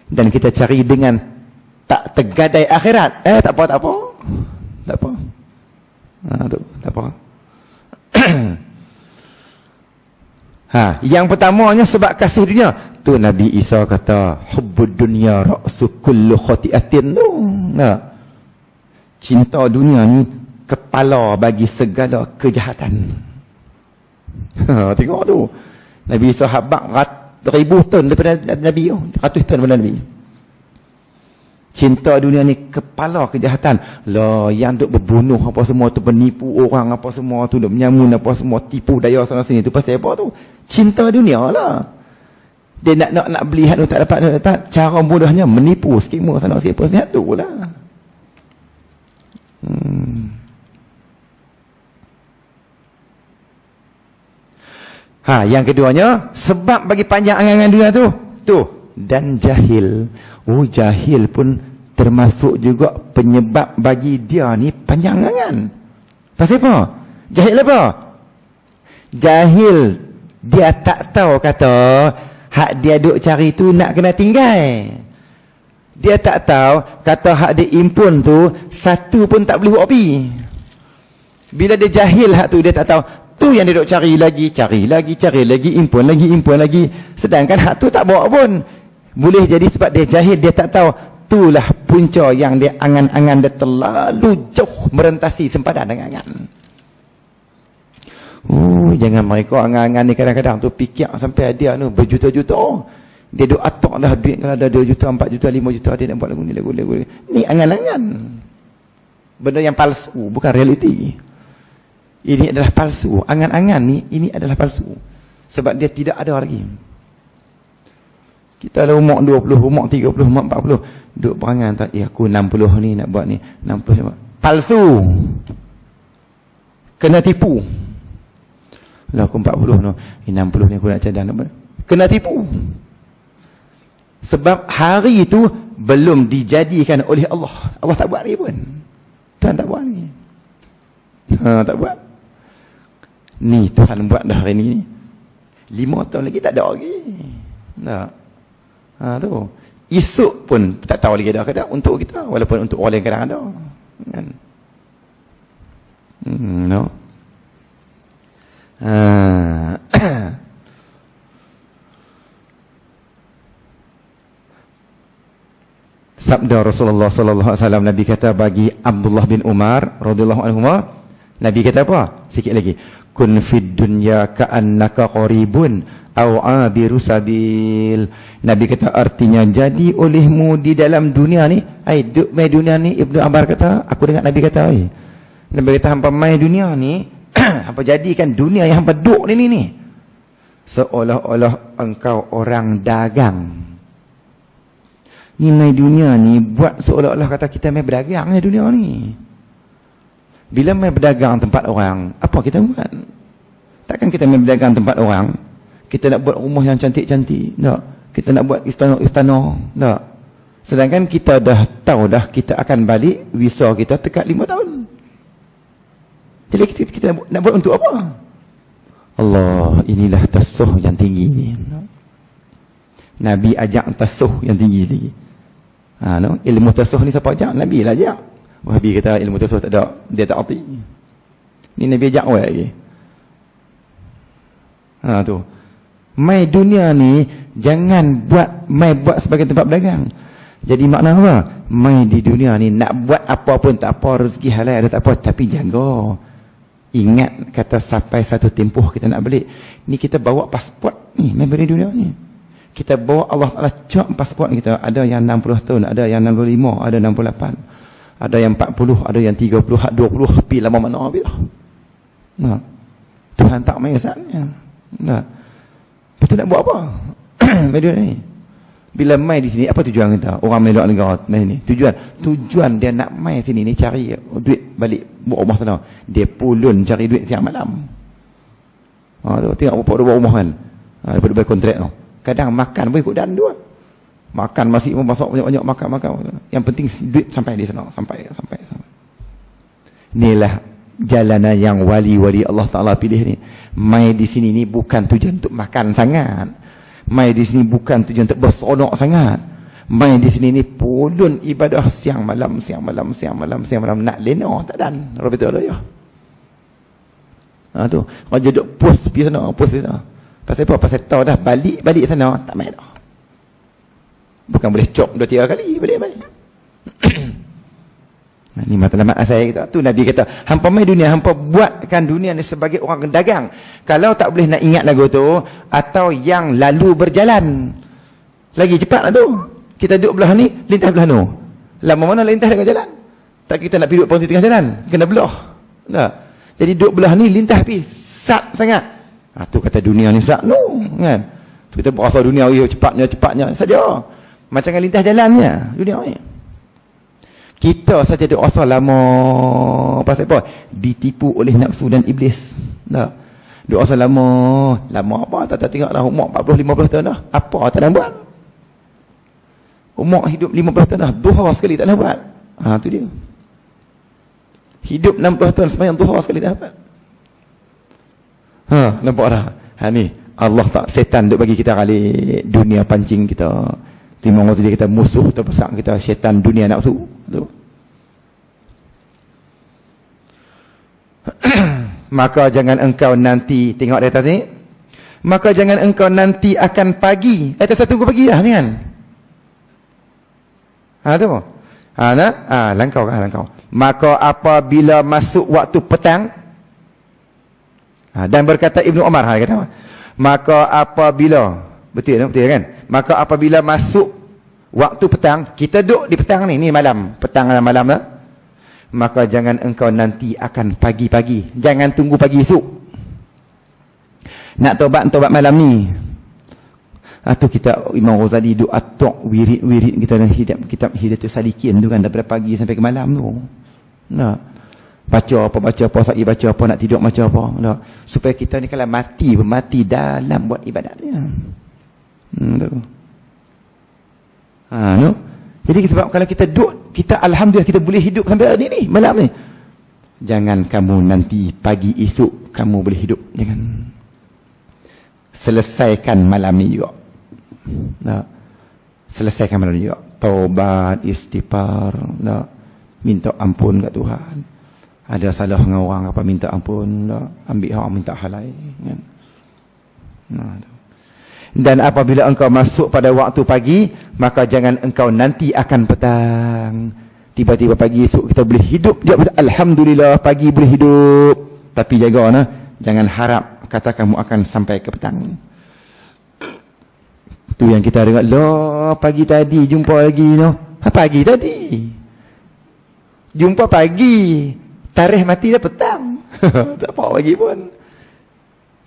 dan kita cari dengan tak tergadai akhirat. Tak apa. Tak apa. Tak apa. Yang pertamanya sebab kasih dunia. Tu Nabi Isa kata, hubbud dunya ra'su kullu khati'atin. Cinta dunia ni kepala bagi segala kejahatan. Tengok tu. Nabi Isa habaq 1000 tahun daripada Nabi. 100 tahun daripada Nabi. Cinta dunia ni kepala kejahatan. Lah yang duk berbunuh apa semua tu, penipu orang apa semua tu, duk menyamun apa semua, tipu daya sana sini tu pasal apa tu? Cinta dunia lah. Dia nak beli hak tu tak dapat. Cara mudahnya menipu skema sana skema sini tu lah. Yang keduanya sebab bagi panjang angan dunia tu. Dan jahil. Jahil pun termasuk juga penyebab bagi dia ni panjang angan. Pasal apa? Jahil apa? Jahil dia tak tahu kata hak dia duk cari tu nak kena tinggal. Dia tak tahu kata hak dia impun tu satu pun tak boleh buat api. Bila dia jahil hak tu, dia tak tahu tu yang dia duk cari lagi, impun lagi. Sedangkan hak tu tak bawa pun. Boleh jadi sebab dia jahil, dia tak tahu. Itulah punca yang dia angan-angan dia terlalu jauh merentasi sempadan dengan angan. Jangan mereka angan-angan ni kadang-kadang tu fikir sampai dia tu berjuta-juta. Dia duk atok dah duit, kalau ada 2 juta, 4 juta, 5 juta, dia nak buat lagu ni. Ni angan-angan. Benda yang palsu, bukan realiti. Ini adalah palsu. Angan-angan ni, ini adalah palsu. Sebab dia tidak ada lagi. Kita ada umur 20, umur 30, umur 40. Duk berangan tak, aku 60 ni nak buat ni. 60. Palsu. Kena tipu. Lah aku 40 no. 60 ni aku nak cadang. Kena tipu. Sebab hari itu belum dijadikan oleh Allah. Allah tak buat ni pun. Tuhan tak buat ni. Tak buat. Ni Tuhan buat dah hari ni. 5 tahun lagi tak ada lagi. Tak. Tu. Esok pun tak tahu lagi ada ke tak untuk kita. Walaupun untuk orang lain kadang ada. Kan? No. Sabda Rasulullah sallallahu alaihi wasallam, Nabi kata bagi Abdullah bin Umar radhiyallahu anhu, Nabi kata apa? Sikit lagi. Kun fid dunya ka'annaka qaribun aw abiru sabil. Nabi kata artinya jadi olehmu di dalam dunia ni, duk mai dunia ni. Ibnu Ambar kata, aku dengar Nabi kata, Nabi kata hampa mai dunia ni, hampa jadikan dunia yang hampa duk ni seolah-olah engkau orang dagang. Ni mai dunia ni buat seolah-olah kata kita mai berdagang ni dunia ni. Bila mai berdagang tempat orang, apa kita buat? Takkan kita mai berdagang tempat orang, kita nak buat rumah yang cantik-cantik, tak? Kita nak buat istana-istana, tak? Sedangkan kita dah tahu dah kita akan balik, visa kita dekat 5 tahun. Jadi kita nak buat untuk apa? Allah, inilah tasuh yang tinggi ni. Nabi ajak tasuh yang tinggi lagi. Ilmu tasuh ni siapa ajak? Nabi lah ajak. Wahabi kata ilmu tasawuf tak ada, dia tak arti. Ni Nabi ajak awak lagi. Tu. Mai dunia ni jangan buat sebagai tempat berdagang. Jadi makna apa? Mai di dunia ni nak buat apa pun tak apa, rezeki halal ada tak apa, tapi jaga. Ingat kata sampai satu tempoh kita nak balik. Ni kita bawa pasport ni, mai di dunia ni. Kita bawa Allah Taala cop pasport kita. Ada yang 60 tahun, ada yang 65, ada 68. Ada yang 40, ada yang 30, 20, pi lama mana habis. Nah. Tuhan tak main saatnya. Nah. Betul nak buat apa? Video ni. Bila mai di sini, apa tujuan kita? Orang mai luar negara mai ni. Tujuan dia nak mai sini ni cari duit balik buat rumah sana. Dia pulun cari duit siang malam. Tu tengok berapa buat rumah kan. Daripada bayar kontrak tu. Kadang makan boleh ikut dan dua. Makan masih masak banyak-banyak makan. Yang penting duit sampai di sana, sampai. Inilah jalanan yang wali-wali Allah Taala pilih ni. Mai di sini ni bukan tujuan untuk makan sangat. Mai di sini bukan tujuan untuk bersonok sangat. Mai di sini ni pulun ibadah siang malam nak lena tak dan. Rabi tu ada ya. Tu. Raja duk post pergi sana. Pasal apa? Pasal tahu dah balik sana tak main dah. Bukan boleh cop 2-3 kali balik mai. Ni matlamat saya kata. Tu Nabi kata, hampa mai dunia, hampa buatkan dunia ni sebagai orang dagang. Kalau tak boleh nak ingat lagu tu, atau yang lalu berjalan. Lagi cepat lah tu. Kita duduk belah ni, lintas belah tu. Lama mana lintas dekat jalan? Tak kita nak pergi duduk tengah jalan. Kena belah. Tak? Jadi duduk belah ni, lintas pergi. Sat sangat. Tu kata dunia ni sat. No. Kan? Tu kita berasa dunia cepatnya saja. Macam dengan lintas jalannya. Dunia ni. Kita saja duk rasa lama pasal apa? Ditipu oleh nafsu dan iblis. Tak? Duk rasa lama apa? Tak tengok dah umur 40-50 tahun dah. Apa tak nak buat? Umur hidup 50 tahun dah. Duha sekali tak nak buat. Tu dia. Hidup 60 tahun sembahyang duha sekali tak nak buat. Nampak dah? Ni Allah tak, setan duk bagi kita kali dunia pancing kita. Timbang waktu dia kita musuh terbesar kita syaitan dunia nafsu tu. Maka jangan engkau nanti tengok di atas ni. Maka jangan engkau nanti akan pagi. Atas tunggu pagi dah ni kan. Tu. Langkau. Maka apabila masuk waktu petang, dan berkata Ibnu Umar dia kata, maka apabila betul kan? Maka apabila masuk waktu petang, kita duduk di petang ni malam, petang dan malam lah. Maka jangan engkau nanti akan pagi-pagi. Jangan tunggu pagi esok. Nak tobat malam ni. Tu kita Imam Ghazali duk atok wirid kita dalam kitab Hidayatus Salikin tu kan, daripada pagi sampai ke malam tu. Nah. Baca apa, sa'i baca apa, nak tidur baca apa. Nah. Supaya kita ni kalau mati dalam buat ibadatnya. No? Jadi sebab kalau kita duduk, kita alhamdulillah kita boleh hidup sampai hari ni malam ni. Jangan kamu nanti pagi esok kamu boleh hidup. Jangan. Selesaikan malam ni juga. Selesaikan malam ni juga. Taubat, istighfar, minta ampun kat Tuhan. Ada salah dengan orang apa, minta ampun, ambil hak, minta halal. Kan? Dan apabila engkau masuk pada waktu pagi, maka jangan engkau nanti akan petang. Tiba-tiba pagi esok kita boleh hidup. Alhamdulillah pagi boleh hidup. Tapi jaga jangan harap kata kamu akan sampai ke petang. Tu yang kita dengar, pagi tadi jumpa lagi pagi tadi. Jumpa pagi. Tarikh mati dah petang. Tak apa pagi pun.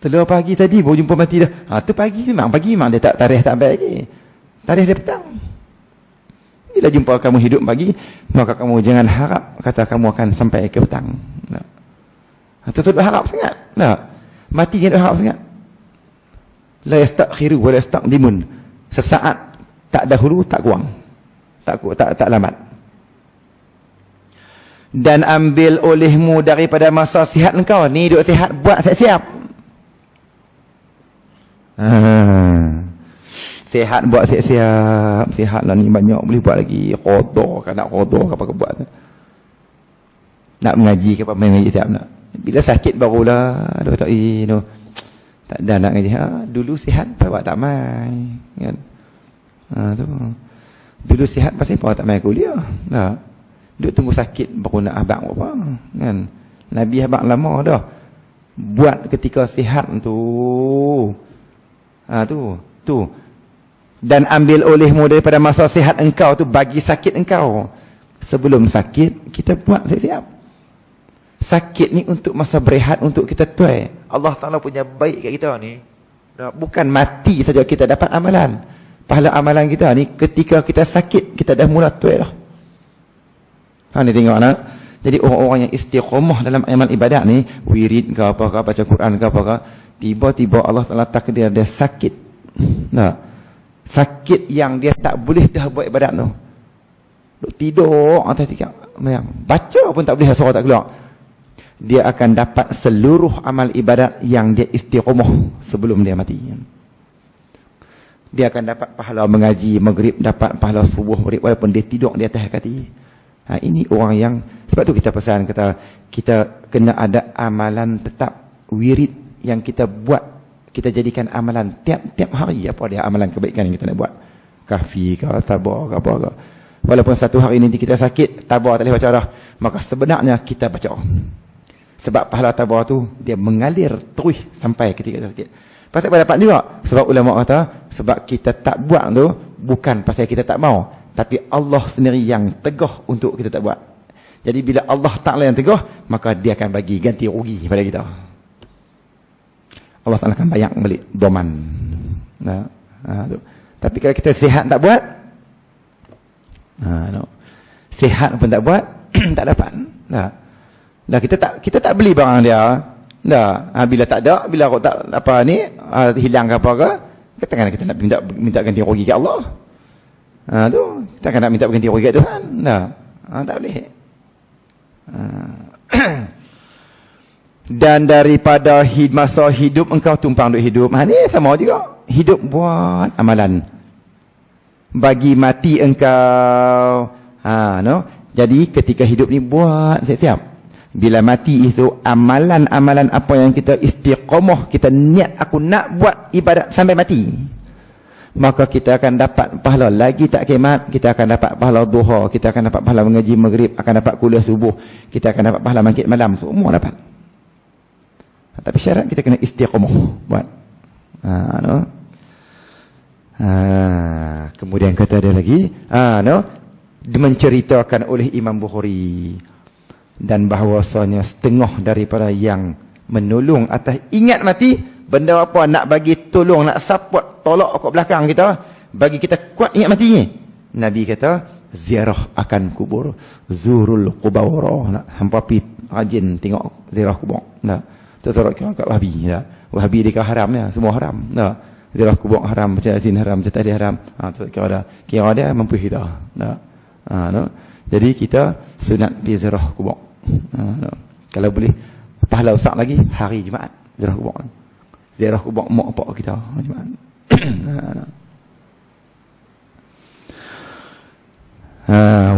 Telur pagi tadi baru jumpa mati dah. Tu pagi memang dia tak tarikh tak baik lagi. Tarikh dia petang. Bila jumpa kamu hidup pagi, maka kamu jangan harap kata kamu akan sampai ke petang. Itu sudah harap sangat. Mati dia harap sangat. La yastakhiru wa la yastaqdimun. Sesaat tak dahulu tak kurang. Tak lambat. Dan ambil olehmu daripada masa sihat engkau. Ni duk sihat, buat siap-siap. Sihat buat siap-siap. Sihat lah ni banyak boleh buat lagi. Qadha kan nak qadha apa ke buat. nak mengaji ke apa main mengaji tak nak. Bila sakit barulah dia kata no. Tak ada nak ngaji. Dulu sihat awak tak mai kan. Tu. Dulu sihat pasal apa tak mai kuliah. Nah. Duk tunggu sakit baru nak abang apa kan. Nabi abang lama dah. Buat ketika sihat tu. Tu. Dan ambil olehmu daripada masa sihat engkau tu bagi sakit engkau. Sebelum sakit kita buat siap. Sakit ni untuk masa berehat, untuk kita tuai. Allah Ta'ala punya baik kat kita ni. Bukan mati saja kita dapat amalan. Pahala amalan kita ni ketika kita sakit, kita dah mula tuai dah. Ni tengok nak. Jadi orang-orang yang istiqamah dalam amal ibadat ni, wirid ke apa ke, baca Quran ke apa ke, tiba-tiba Allah Ta'ala takdir dia sakit. Sakit yang dia tak boleh dah buat ibadat tu. Tidur atas tikar. Baca pun tak boleh, suara tak keluar. Dia akan dapat seluruh amal ibadat yang dia istiqamah sebelum dia mati. Dia akan dapat pahala mengaji maghrib, dapat pahala subuh maghrib walaupun dia tidur di atas kaki. Ini orang yang, sebab tu kita pesan kata kita kena ada amalan tetap wirid yang kita buat, kita jadikan amalan tiap-tiap hari. Apa dia amalan kebaikan yang kita nak buat? Kahfi ke, tabar ke apa ke. Walaupun satu hari nanti kita sakit, tabar tak boleh baca dah, maka sebenarnya kita baca. Sebab pahala tabar tu dia mengalir terus sampai ketika kita sakit. Pasal apa dapat juga? Sebab ulama kata sebab kita tak buat tu bukan pasal kita tak mau, tapi Allah sendiri yang tegah untuk kita tak buat. Jadi bila Allah Ta'ala yang tegah, maka dia akan bagi ganti rugi pada kita. Allah Ta'ala akan bayar balik doman. Tu. Tapi kalau kita sihat tak buat, sihat pun tak buat, tak dapat. Dah kita tak beli barang dia. Bila tak ada, bila tak apa ni, hilang ke apa ke, katakan kita nak minta ganti rugi kat Allah. Tu, kita akan nak minta ganti rugi kat Tuhan. Tak boleh. Dan daripada masa hidup engkau tumpang duk hidup. Ni sama juga. Hidup buat amalan. Bagi mati engkau. Jadi ketika hidup ni buat siap-siap. Bila mati itu amalan-amalan apa yang kita istiqamah, kita niat aku nak buat ibadat sampai mati, maka kita akan dapat pahala. Lagi tak kiamat, kita akan dapat pahala duha, kita akan dapat pahala mengaji maghrib, akan dapat kuliah subuh, kita akan dapat pahala bangkit malam, semua dapat. Tapi syarat kita kena istiqamah buat. Kemudian kata dia lagi, menceritakan oleh Imam Bukhari, dan bahawasanya setengah daripada yang menolong atas ingat mati, benda apa nak bagi tolong, nak support, tolak kat belakang kita, bagi kita kuat ingat mati ni. Nabi kata, ziarah akan kubur, zurul qubur. Nak hampa pi rajin tengok ziarah kubur. Tersorot kat Wahabi. Wahabi dia haram ya, semua haram. Ziarah kubur haram, baca Yasin haram, baca tahlil haram. Kira dia mampu kita. Jadi kita sunat pi ziarah kubur. Kalau boleh pahala besar lagi hari Jumaat ziarah kubur. Ziarah kubur mak pak kita Jumaat.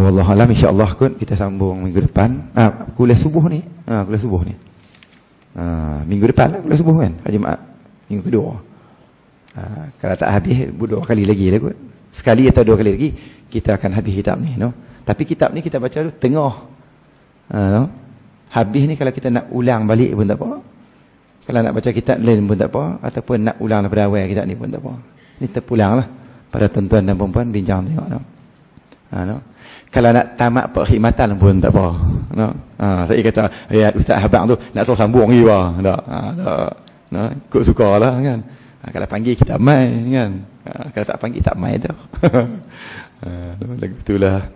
Wallahu alam, insya-Allah kot kita sambung minggu depan. Kuliah subuh ni. Kuliah subuh ni. Minggu depan lah kuliah subuh kan, hari Jumaat. Minggu kedua. Kalau tak habis dua kali lagi lah kot. Sekali atau dua kali lagi kita akan habis kitab ni, Tapi kitab ni kita baca tu tengah. Habis ni kalau kita nak ulang balik pun tak apa. Kalau nak baca kitab lain pun tak apa, ataupun nak ulang daripada awal kitab ni pun tak apa. Ni terpulang lah pada tuan-tuan dan puan-puan bincang tengok. Kalau nak tamat perkhidmatan pun tak apa. Saya kata Ustaz Habang tu nak suruh sambung lagi ikut suka lah kan. Kalau panggil kita main kan. Kalau tak panggil tak main dah. Lagu itulah.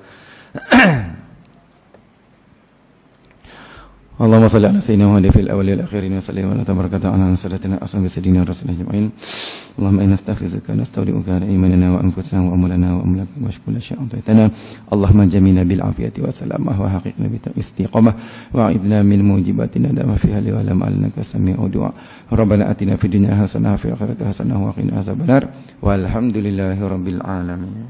Allahumma salli ala sayyidina Muhammad fil awwal wal akhirin wa sallim ala tabarakata ala salatina asmi sayyidina rasulina ajma'in. Allahumma inna nastaghfiruka wa nastaudi'uka imanana wa anfusana wa amwalana wa amlaka wa shukula syai'an ta'tana. Allahumma jamina bil afiyati wa salamah wa haqiqna bi istiqamah wa a'idna min mujibatina dama fiha li wa lam alnaka sami'u du'a. Rabbana atina fid dunya hasanah wa fil akhirati hasanah wa qina azabannar. Walhamdulillahi rabbil alamin.